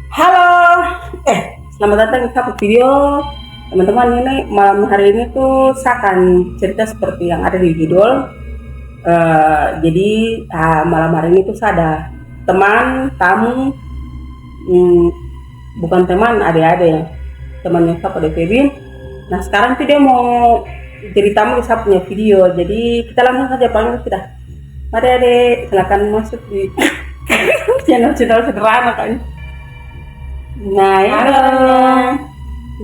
Halo, selamat datang di satu video. Teman-teman, ini malam hari ini tuh saya akan cerita seperti yang ada di judul. Jadi malam hari ini tuh saya ada teman, tamu, hmm, bukan teman, adik-adik ya, temannya saya pada Febin. Nah sekarang tuh dia mau cerita di saya punya video. Jadi kita langsung saja panggil sudah. Mari adik, silakan masuk di channel-channel sederhana kan. Nah, ini Halo,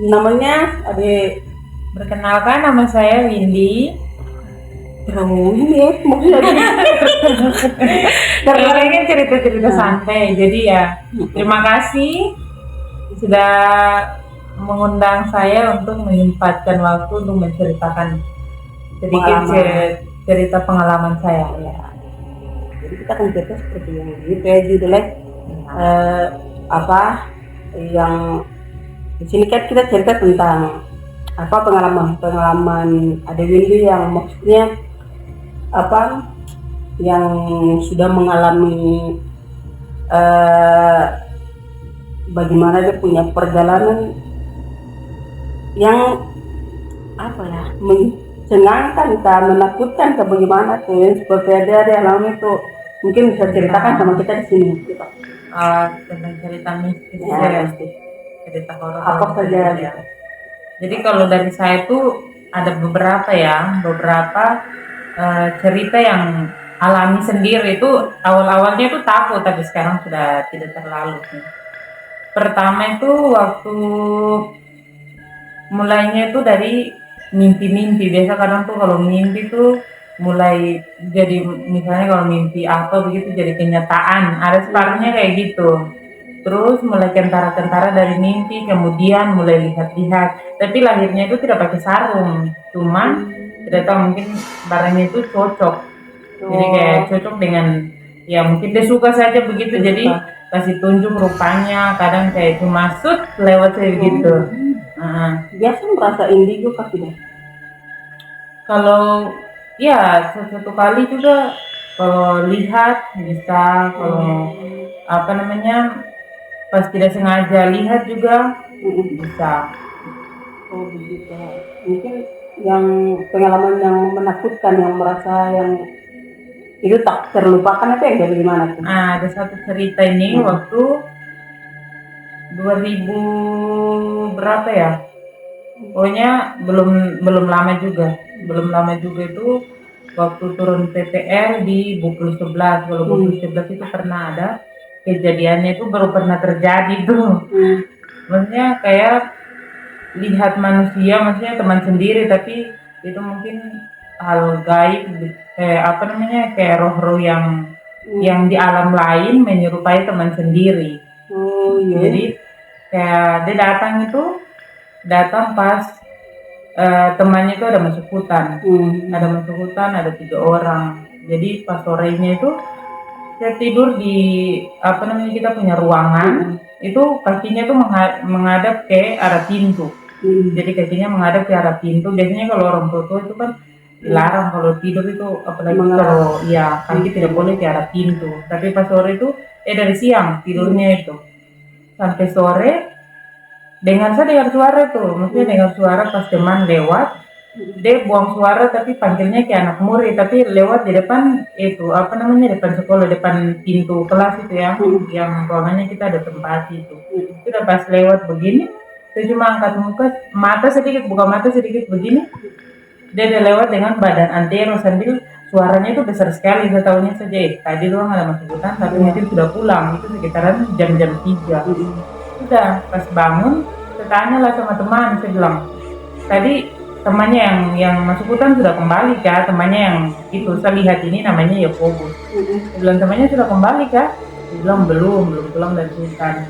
namanya adik perkenalkan nama saya Windy. ini ya, maksudnya Karena ini cerita-cerita santai, jadi ya terima kasih sudah mengundang saya untuk menyempatkan waktu untuk menceritakan sedikit cerita pengalaman saya. Ya. jadi kita akan cerita seperti yang gitu ya judulnya apa yang di sini kan kita cerita tentang apa pengalaman ada Windy yang maksudnya apa yang sudah mengalami bagaimana dia punya perjalanan yang apa ya mencengangkan kah, menakutkan kah, bagaimana tuh yang seperti ada alami itu mungkin bisa ceritakan sama kita di sini gitu. Tentang cerita mistis Ya, ya, cerita horor apa saja ya. gitu. Jadi kalau dari saya tuh ada beberapa cerita yang alami sendiri. Itu awalnya tuh takut, tapi sekarang sudah tidak terlalu sih. Pertama itu waktu mulainya itu dari mimpi-mimpi. Biasa kadang tuh kalau mimpi tuh mulai jadi, misalnya kalau mimpi apa begitu jadi kenyataan, ada separuhnya kayak gitu. Terus mulai kentara-kentara dari mimpi, kemudian mulai lihat-lihat, tapi lahirnya itu tidak pakai sarung, cuman tidak tahu mungkin barangnya itu cocok, jadi kayak cocok dengan, ya mungkin dia suka saja begitu, jadi kasih tunjuk rupanya, kadang kayak cuma sut lewat kayak gitu. Biasa merasa indigo kah tidak? Kalau ya satu kali juga kalau lihat bisa, kalau apa namanya pas tidak sengaja lihat juga bisa. Oh begitu. Mungkin yang pengalaman yang menakutkan yang merasa yang itu tak terlupakan itu yang dari gimana tuh? Ada satu cerita ini waktu 2000 berapa ya, pokoknya belum lama juga itu waktu turun PTR di Bukul 11. Kalau Bukul 11 itu pernah ada kejadiannya, itu baru pernah terjadi tuh. Maksudnya kayak lihat manusia, maksudnya teman sendiri, tapi itu mungkin hal gaib, kayak apa namanya, kayak roh-roh yang di alam lain menyerupai teman sendiri. Oh iya. Jadi kayak dia datang pas temannya itu ada masuk hutan. Ada 3 orang. Jadi pas sorenya itu saya tidur di apa namanya, kita punya ruangan, itu kakinya tuh menghadap ke arah pintu. Jadi kakinya menghadap ke arah pintu. Biasanya kalau orang tua itu kan dilarang kalau tidur itu, apalagi kalau ya kaki tidak boleh ke arah pintu. Tapi pas sore itu dari siang tidurnya itu sampai sore, saya dengar suara tuh, maksudnya dengar suara pas teman lewat, dia buang suara tapi panggilnya kayak anak murid, tapi lewat di depan itu apa namanya, depan sekolah, depan pintu kelas itu ya, yang ruangannya kita ada tempat itu. Udah pas lewat begini, saya cuma angkat buka mata sedikit begini, dia udah lewat dengan badan antero sambil suaranya itu besar sekali. Saya tahunya saja tadi doang ada masuk hutan, tapi mungkin sudah pulang, itu sekitaran jam-jam 3. Udah pas bangun, saya tanya lah sama teman, saya bilang tadi temannya yang masuk hutan sudah kembali kah? Temannya yang itu saya lihat ini namanya Yakobus. Saya bilang temannya sudah kembali kah? Dia bilang belum pulang dari hutan.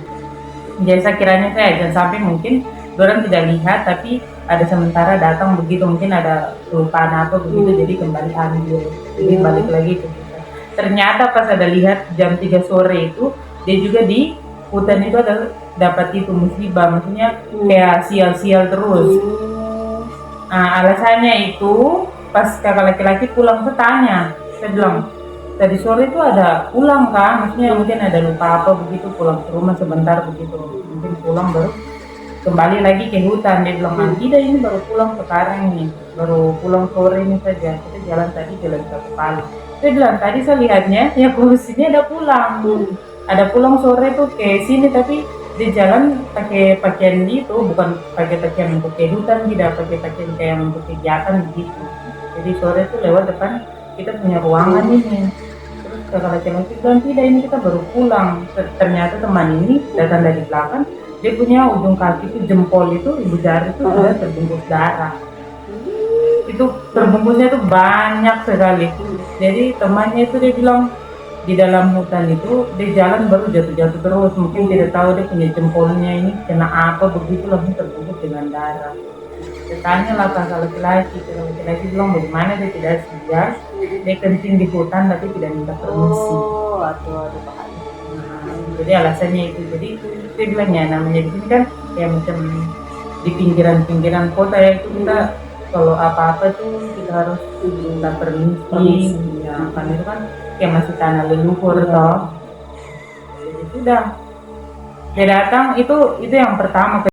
Jadi saya kiranya jangan sampai mungkin orang tidak lihat, tapi ada sementara datang begitu, mungkin ada kelupaan apa begitu, jadi kembali ambil, jadi balik lagi ke kita. Ternyata pas ada lihat jam 3 sore itu, dia juga di hutan itu ada dapat itu musibah, maksudnya kayak sial-sial terus. Alasannya itu pas kakak laki-laki pulang, saya tanya, saya bilang tadi sore itu ada pulang kan, maksudnya mungkin ada lupa apa begitu, pulang ke rumah sebentar begitu, mungkin pulang baru kembali lagi ke hutan. Dia bilang, tidak, ini baru pulang sekarang nih, baru pulang sore ini saja, kita jalan tadi jalan satu kali. Dia bilang, tadi saya lihatnya ya sini ada pulang, ada pulang sore tuh ke sini, tapi di jalan pakai pakaian gitu, bukan pakai pakaian untuk ke hutan, tidak pakai pakaian kayak untuk kegiatan gitu. Jadi sore tuh lewat depan kita punya ruangan ini. Terus kakak laki-laki bilang, tidak, ini kita baru pulang. Ternyata teman ini datang dari belakang, dia punya ujung kaki itu, jempol itu, ibu jari itu sudah terbungkus darah. Itu terbungkusnya itu banyak sekali. Jadi temannya itu dia bilang, di dalam hutan itu dia jalan baru jatuh-jatuh terus, mungkin tidak tahu dia punya jempolnya ini kena apa begitu, langsung terbungkus dengan darah. Saya tanya lah kakak laki-laki bilang, bagaimana dia tidak siap, dia kencing di hutan tapi tidak minta permisi. Aduh, bahaya. Jadi alasannya itu, jadi dia bilang ya namanya di sini kan ya macam di pinggiran kota ya, itu kita kalau apa-apa tuh kita harus minta permisi ya, kan itu kan kayak masih tanah leluhur toh. Jadi sudah dia datang, itu yang pertama.